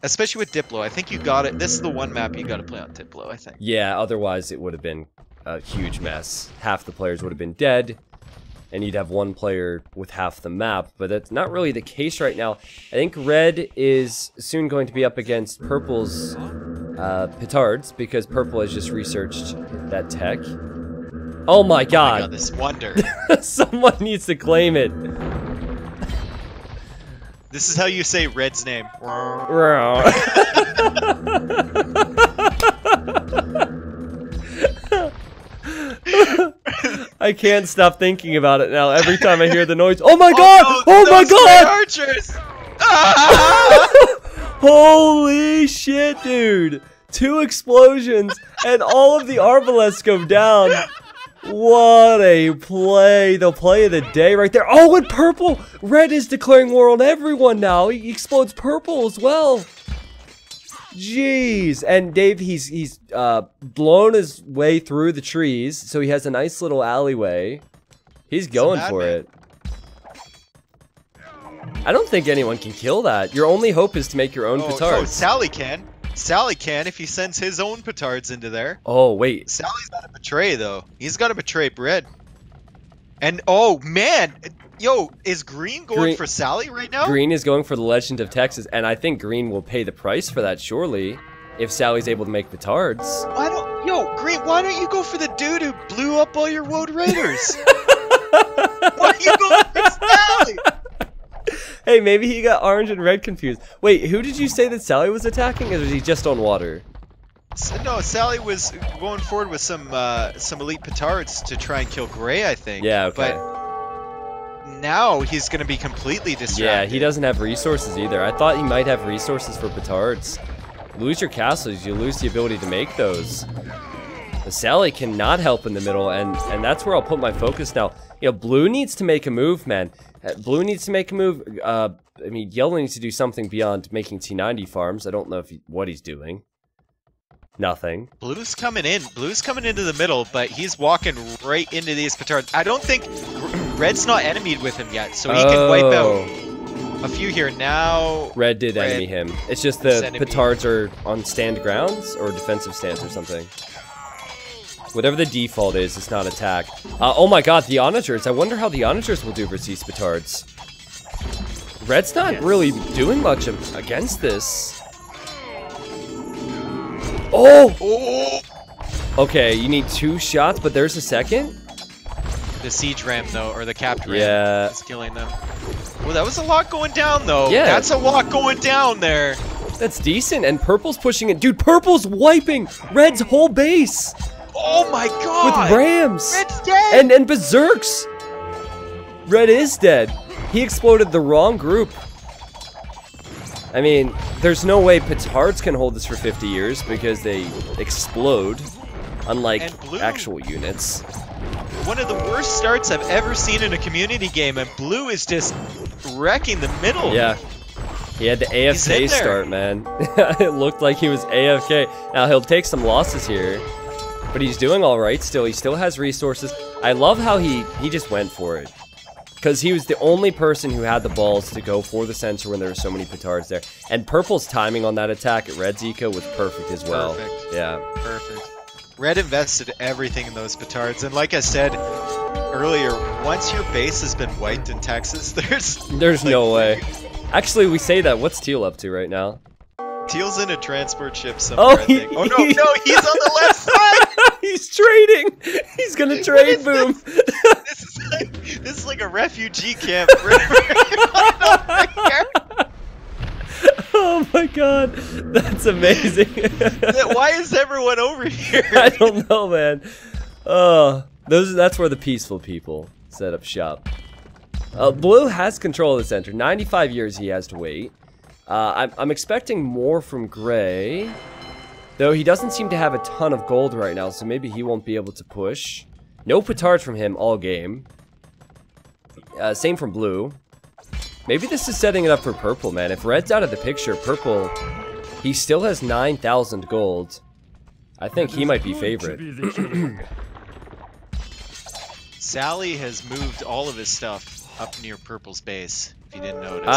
Especially with Diplo. I think you got it. This is the one map you got to play on Diplo, I think. Yeah, otherwise it would have been a huge mess. Half the players would have been dead, and you'd have one player with half the map, but that's not really the case right now. I think Red is soon going to be up against Purple's Petards, because Purple has just researched that tech. Oh my god! Oh my god, this wonder. Someone needs to claim it. This is how you say Red's name. I can't stop thinking about it now. Every time I hear the noise. Oh my god! No, oh my god! Archers! Ah! Holy shit, dude! 2 explosions and all of the Arbaleths go down. What a play. The play of the day right there. Oh, and Purple! Red is declaring war on everyone now. He explodes Purple as well. Jeez. And Dave, he's blown his way through the trees, so he has a nice little alleyway. He's going for it. I don't think anyone can kill that. Your only hope is to make your own Petards. Oh, Sally can. Sally can if he sends his own Petards into there. Oh, wait. Sally's got to betray, though. He's got to betray Red. And, oh, man. Yo, is Green going for Sally right now? Green is going for the Legend of Texas, and I think Green will pay the price for that, surely, if Sally's able to make Petards. Green, why don't you go for the dude who blew up all your Woad Raiders? Why are you going for Sally? Hey, maybe he got orange and red confused. Wait, who did you say that Sally was attacking, or was he just on water? No, Sally was going forward with some elite Petards to try and kill Gray, I think. Yeah, okay. But now he's going to be completely distracted. Yeah, he doesn't have resources either. I thought he might have resources for Petards. Lose your castles, you lose the ability to make those. But Sally cannot help in the middle, and that's where I'll put my focus now. You know, Blue needs to make a move, man. Blue needs to make a move. I mean, Yellow needs to do something beyond making T90 farms. I don't know what he's doing. Nothing. Blue's coming in. Blue's coming into the middle, but he's walking right into these Petards. I don't think Red's not enemied with him yet, so he can wipe out a few here now. Red did enemy him. It's just the Petards are on stand grounds or defensive stance or something. Whatever the default is, it's not attack. Oh my god, the Onagers. I wonder how the Onagers will do versus Petards. Red's not really doing much against this. Oh! Okay, you need 2 shots, but there's a second? The siege ram, though, or the capped ram is killing them. Well, that was a lot going down, though. Yeah. That's a lot going down there. That's decent, and Purple's pushing it. Dude, Purple's wiping Red's whole base! Oh my god! With Rams! Red's dead! And Berserks! Red is dead. He exploded the wrong group. I mean, there's no way Petards can hold this for 50 years because they explode, unlike actual units. One of the worst starts I've ever seen in a community game, and Blue is just wrecking the middle. Yeah. He had the AFK start, man. It looked like he was AFK. Now, he'll take some losses here, but he's doing all right still. He still has resources. I love how he just went for it. Because he was the only person who had the balls to go for the sensor when there were so many Petards there. And Purple's timing on that attack at Red's eco was perfect as well. Perfect. Yeah. Perfect. Red invested everything in those Petards, and like I said earlier, once your base has been wiped in Texas, there's no way. Actually, we say that. What's Teal up to right now? Teal's in a transport ship somewhere, I think. Oh no, he's on the left side! He's trading! He's gonna trade, boom! This is like a refugee camp. Oh my god, that's amazing. Why is everyone over here? I don't know, man. That's where the peaceful people set up shop. Blue has control of the center. 95 years he has to wait. I'm expecting more from Gray, though he doesn't seem to have a ton of gold right now, so maybe he won't be able to push. No Petards from him all game. Same from Blue. Maybe this is setting it up for Purple, man. If Red's out of the picture, Purple, he still has 9,000 gold. I think he might be favorite. Sally has moved all of his stuff up near Purple's base, if you didn't notice.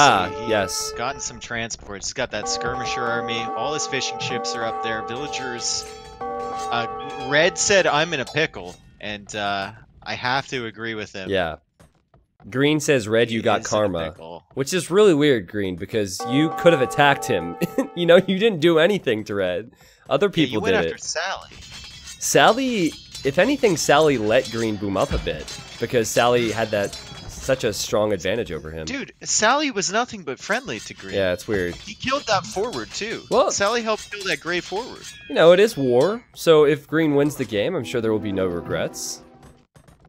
Yes. Gotten some transports. He's got that skirmisher army. All his fishing ships are up there. Villagers. Red said, I'm in a pickle, and I have to agree with him. Yeah. Green says, Red, you got karma. Which is really weird, Green, because you could have attacked him. You know, you didn't do anything to Red. Other people did it. You went after Sally. Sally, if anything, Sally let Green boom up a bit, because Sally had such a strong advantage over him. Dude, Sally was nothing but friendly to Green. Yeah, it's weird. He killed that forward, too. Well, Sally helped kill that Gray forward. You know, it is war, so if Green wins the game, I'm sure there will be no regrets.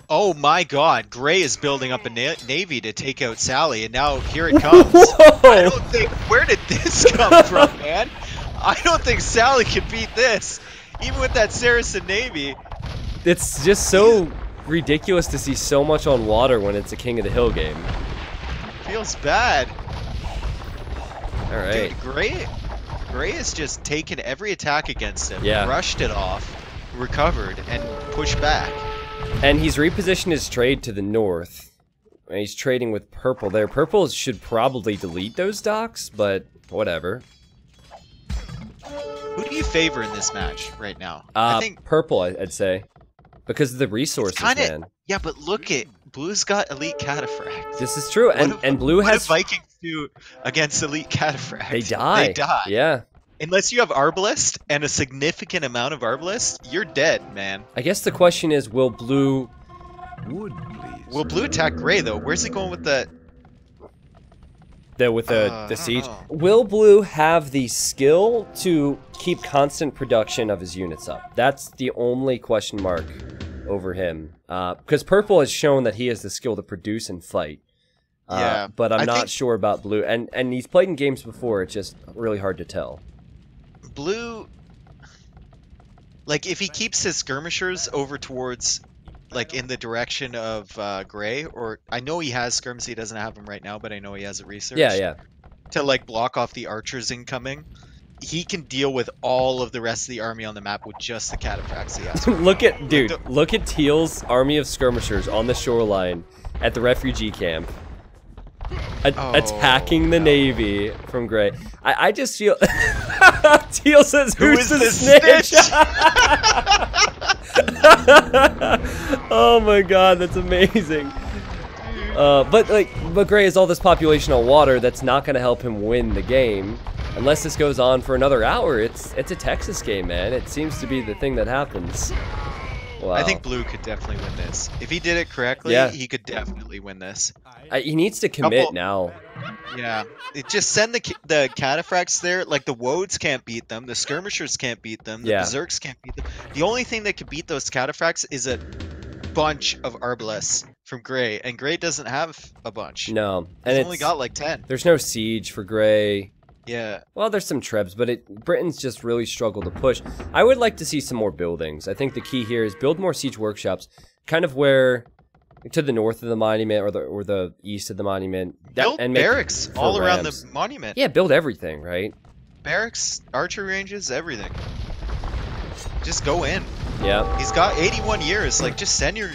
Oh my god, Gray is building up a navy to take out Sally, and now here it comes. Whoa! I don't think, where did this come from, man? I don't think Sally can beat this. Even with that Saracen navy. It's just so ridiculous to see so much on water when it's a King of the Hill game. Feels bad. Alright. Dude, Gray has just taken every attack against him, brushed it off, recovered, and pushed back. And he's repositioned his trade to the north. And he's trading with Purple there. Purple should probably delete those docks, but whatever. Who do you favor in this match right now? I think Purple, I'd say. Because of the resources, man. Yeah, but look at Blue's got elite cataphract. This is true, and Blue has. What do Vikings do against elite cataphract? They die. They die. Yeah. Unless you have Arbalest and a significant amount of Arbalest, you're dead, man. I guess the question is, will Blue attack Gray though? Where's he going with that? The siege? Will Blue have the skill to keep constant production of his units up? That's the only question mark over him. Because Purple has shown that he has the skill to produce and fight. Yeah, but I'm not sure about Blue. And he's played in games before, it's just really hard to tell. Blue, like, if he keeps his skirmishers over towards, like, in the direction of Gray, or I know he has skirmishers, he doesn't have them right now, but I know he has it researched. Yeah. To, like, block off the archers incoming. He can deal with all of the rest of the army on the map with just the cataphracts he has. Look at Teal's army of skirmishers on the shoreline at the refugee camp. Attacking the navy from Gray. I just feel Teal says, who's the snitch? Oh my god, that's amazing. But Gray has all this population on water that's not going to help him win the game. Unless this goes on for another hour, it's a Texas game, man. It seems to be the thing that happens. Wow. I think Blue could definitely win this. If he did it correctly, he could definitely win this. He needs to commit now. Yeah, just send the cataphracts there. Like the Woads can't beat them, the skirmishers can't beat them, the berserks can't beat them. The only thing that could beat those cataphracts is a bunch of Arbalest from Gray, and Gray doesn't have a bunch. No, and he's only got like 10. There's no siege for Gray. Yeah. Well, there's some trebs, but Britain's just really struggled to push. I would like to see some more buildings. I think the key here is build more siege workshops, kind of where to the north of the monument or the east of the monument. Build barracks all around the monument. Yeah, build everything, right? Barracks, archery ranges, everything. Just go in. Yeah. He's got 81 years. Like, just send your...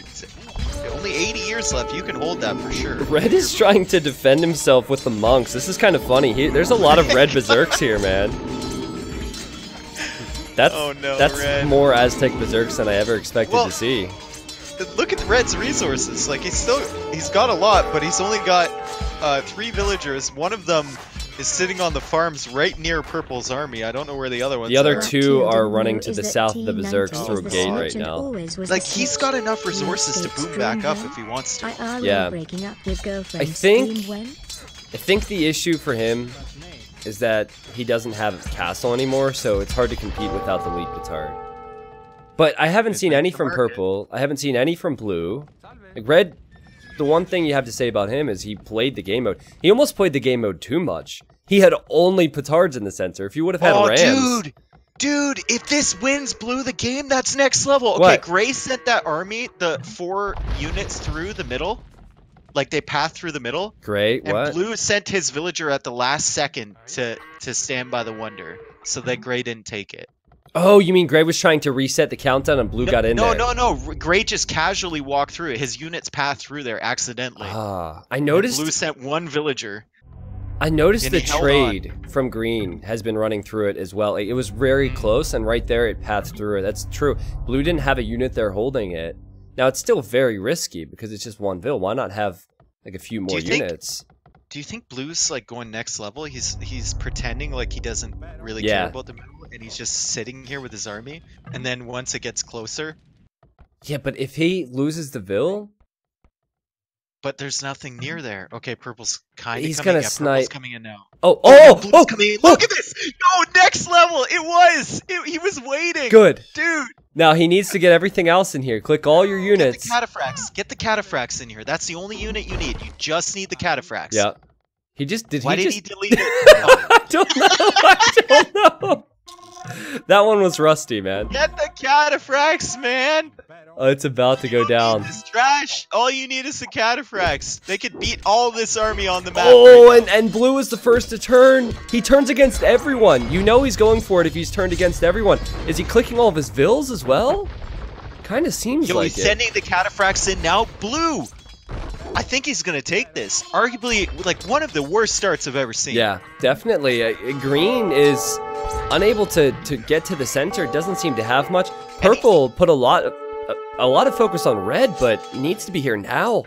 Only 80 years left. You can hold that for sure. Red is trying to defend himself with the monks. This is kind of funny. There's a lot of red berserks here, man. That's Red. more Aztec berserks than I ever expected to see. Look at Red's resources. Like he's got a lot, but he's only got 3 villagers. One of them is sitting on the farms right near Purple's army. I don't know where the other ones are. The other 2 are running to the south of the berserks through a gate right now. Like he's got enough resources to boom back up if he wants to. Yeah. I think the issue for him is that he doesn't have a castle anymore, so it's hard to compete without the lead Petard. But I haven't seen any from Purple. I haven't seen any from Blue. Like Red, the one thing you have to say about him is he played the game mode. He almost played the game mode too much. He had only Petards in the center. If you would have had Rams... Dude, if this wins Blue the game, that's next level. Okay, what? Gray sent that army, the 4 units through the middle. Like, they passed through the middle. Great, what? And Blue sent his villager at the last second to stand by the Wonder, so that Gray didn't take it. Oh, you mean Gray was trying to reset the countdown and Blue got in there? No. Gray just casually walked through it. His units passed through there accidentally. I noticed... And Blue sent 1 villager. I noticed the trade from Green has been running through it as well. It was very close, and right there it passed through it. That's true. Blue didn't have a unit there holding it. Now, it's still very risky because it's just 1 vill. Why not have, like, a few more units? Do you think Blue's, like, going next level? He's pretending like he doesn't really care about the middle, and he's just sitting here with his army, and then once it gets closer... Yeah, but if he loses the vill... But there's nothing near there. Okay, Purple's kind of He's coming gonna in. snipe. Purple's coming in now. Blue's coming in. Look at this! No, next level! It was! He was waiting! Good. Dude! Now, he needs to get everything else in here. Click all your units. Get the cataphracts in here. That's the only unit you need. You just need the cataphracts. Yeah. Why did he delete it? I don't know. I don't know. That one was rusty, man. Get the cataphracts, man! Oh, it's about to go down. This trash. All you need is the cataphracts. They could beat all this army on the map. Oh, right and Blue is the first to turn. He turns against everyone. You know he's going for it if he's turned against everyone. Is he clicking all of his vills as well? Kind of seems like he's sending the cataphracts in now. Blue! I think he's going to take this. Arguably, like, one of the worst starts I've ever seen. Yeah, definitely. Green is unable to get to the center. Doesn't seem to have much. Purple put a lot of focus on Red, but needs to be here now.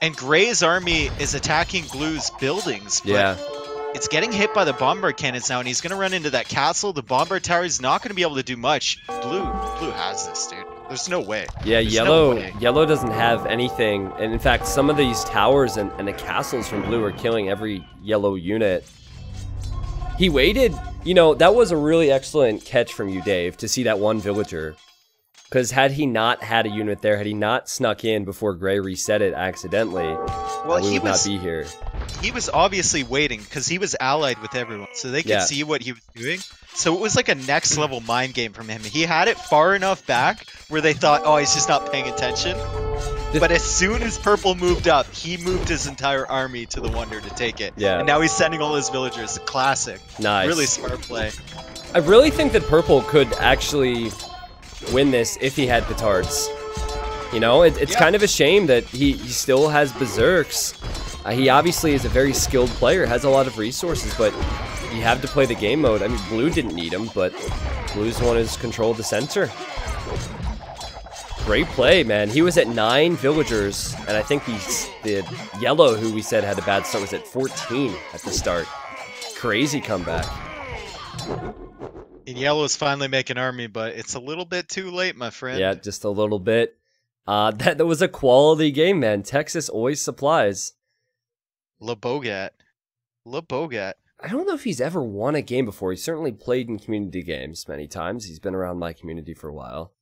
And Gray's army is attacking Blue's buildings. But it's getting hit by the bombard cannons now, and he's going to run into that castle. The bombard tower is not going to be able to do much. Blue has this, dude. There's no way. Yeah, yellow doesn't have anything. And in fact, some of these towers and the castles from Blue are killing every yellow unit. He waited. You know, that was a really excellent catch from you, Dave, to see that 1 villager. Because had he not had a unit there, had he not snuck in before Gray reset it accidentally, we would not be here. He was obviously waiting because he was allied with everyone, so they could see what he was doing. So it was like a next level mind game from him. He had it far enough back where they thought, oh, he's just not paying attention. But as soon as Purple moved up, he moved his entire army to the Wonder to take it. Yeah. And now he's sending all his villagers. Classic. Nice. Really smart play. I really think that Purple could actually win this if he had Petards. You know, it's kind of a shame that he still has berserks. He obviously is a very skilled player, has a lot of resources, but you have to play the game mode. I mean, Blue didn't need him, but Blue's the one who's controlled the center. Great play, man. He was at 9 villagers, and I think the yellow, who we said had a bad start, was at 14 at the start. Crazy comeback. And yellow's finally making army, but it's a little bit too late, my friend. Yeah, just a little bit. That was a quality game, man. Texas always supplies. LeBogat. I don't know if he's ever won a game before. He's certainly played in community games many times. He's been around my community for a while.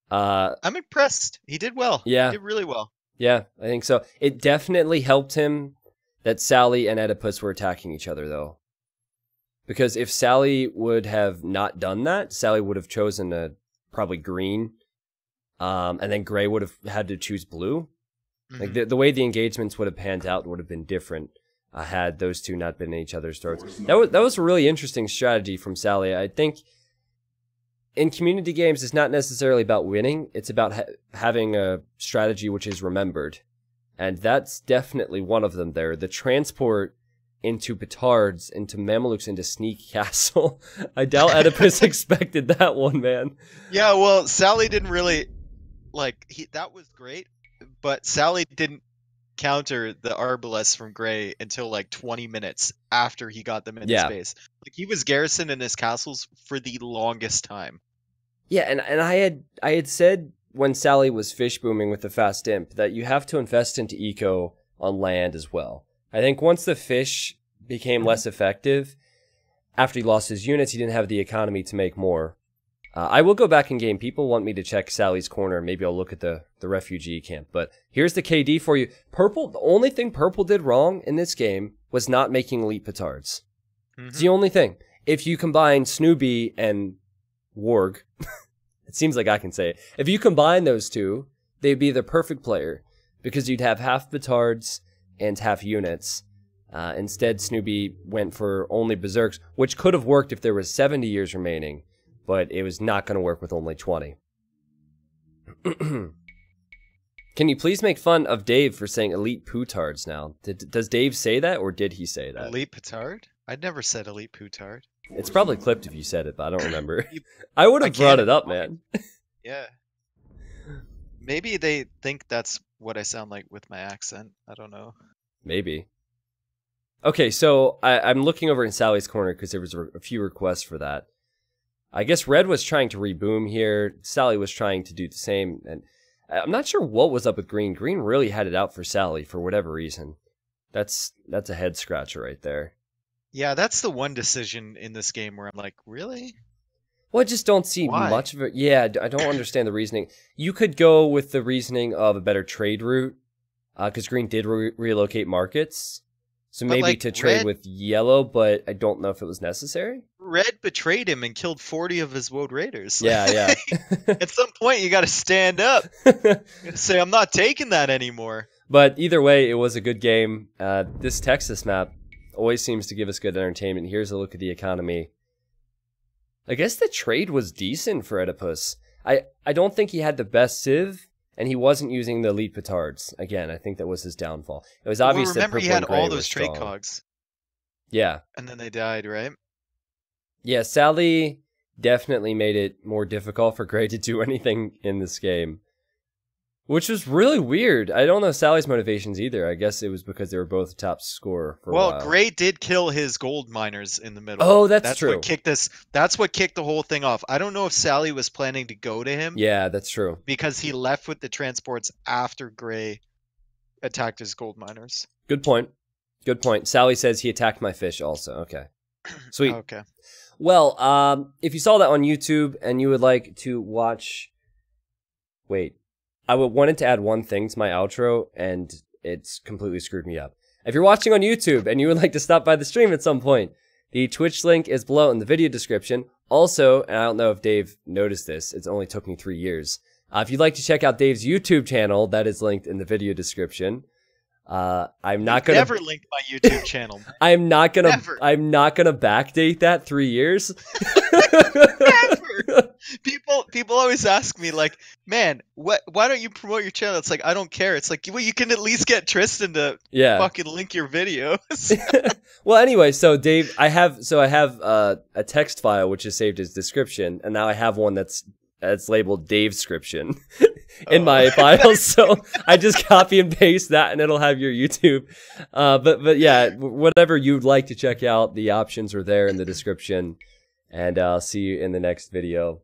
I'm impressed. He did well. Yeah. He did really well. Yeah, I think so. It definitely helped him that Sally and Oedipus were attacking each other, though. Because if Sally would have not done that, Sally would have chosen probably green, and then gray would have had to choose blue. Like the way the engagements would have panned out would have been different had those two not been in each other's throats. That was a really interesting strategy from Sally. I think in community games, it's not necessarily about winning. It's about having a strategy which is remembered. And that's definitely one of them there. The transport into Petards, into Mamelukes, into Sneak Castle. I doubt Oedipus expected that one, man. Yeah, well, Sally didn't really... that was great, but Sally didn't counter the Arbalest from Gray until like 20 minutes after he got them into space. Like, he was garrisoned in his castles for the longest time. Yeah, and I had said when Sally was fish booming with the fast imp that you have to invest into eco on land as well. I think once the fish became less effective, after he lost his units, he didn't have the economy to make more. I will go back in game. People want me to check Sally's corner. Maybe I'll look at the refugee camp. But here's the KD for you. Purple, the only thing Purple did wrong in this game was not making elite Petards. It's the only thing. If you combine Snoopy and Warg, it seems like I can say it. If you combine those two, they'd be the perfect player because you'd have half Petards and half units. Instead, Snoopy went for only Berserks, which could have worked if there was 70 years remaining. But it was not going to work with only 20. Can you please make fun of Dave for saying elite Petards now? Does Dave say that, or did he say that? Elite Petard? I'd never said elite Petard. It's probably clipped if you said it, but I don't remember. I would have brought it up, man. Yeah. Maybe they think that's what I sound like with my accent. I don't know. Maybe. Okay, so I'm looking over in Sally's corner because there was a few requests for that. I guess Red was trying to reboom here. Sally was trying to do the same. And I'm not sure what was up with Green. Green really had it out for Sally for whatever reason. That's a head scratcher right there. Yeah, that's the one decision in this game where I'm like, really? Well, I just don't see much of it. Yeah, I don't understand the reasoning. You could go with the reasoning of a better trade route, because Green did relocate markets. So maybe to trade with yellow, but I don't know if it was necessary. Red betrayed him and killed 40 of his Woad Raiders. Yeah. At some point, you got to stand up. Say, I'm not taking that anymore. But either way, it was a good game. This Texas map always seems to give us good entertainment. Here's a look at the economy. I guess the trade was decent for Oedipus. I don't think he had the best Civ, and he wasn't using the elite Petards. Again, I think that was his downfall. It was obvious that Purple he had and Gray all those strong. trade cogs. Yeah. And then they died, right? Yeah, Sally definitely made it more difficult for Gray to do anything in this game. Which was really weird. I don't know Sally's motivations either. I guess it was because they were both top scorer for a while. Well, Gray did kill his gold miners in the middle. Oh, that's true. That's what kicked the whole thing off. I don't know if Sally was planning to go to him. Yeah, that's true. Because he left with the transports after Gray attacked his gold miners. Good point. Good point. Sally says he attacked my fish also. Okay. Sweet. Okay. Well, if you saw that on YouTube and you would like to watch... Wait. I wanted to add one thing to my outro, and it's completely screwed me up. If you're watching on YouTube and you would like to stop by the stream at some point, the Twitch link is below in the video description. Also, and I don't know if Dave noticed this, it's only took me 3 years. If you'd like to check out Dave's YouTube channel, that is linked in the video description. I'm not gonna never linked my YouTube channel. I'm not gonna backdate that 3 years. Never. People always ask me like, man, why don't you promote your channel? It's like, I don't care. It's like, well, you can at least get Tristan to fucking link your videos. Well, anyway, so Dave, I have a text file which is saved as description, and now I have one that's that's labeled Davescription in my files. So I just copy and paste that, and it'll have your YouTube. But yeah, whatever you'd like to check out, the options are there in the description. And I'll see you in the next video.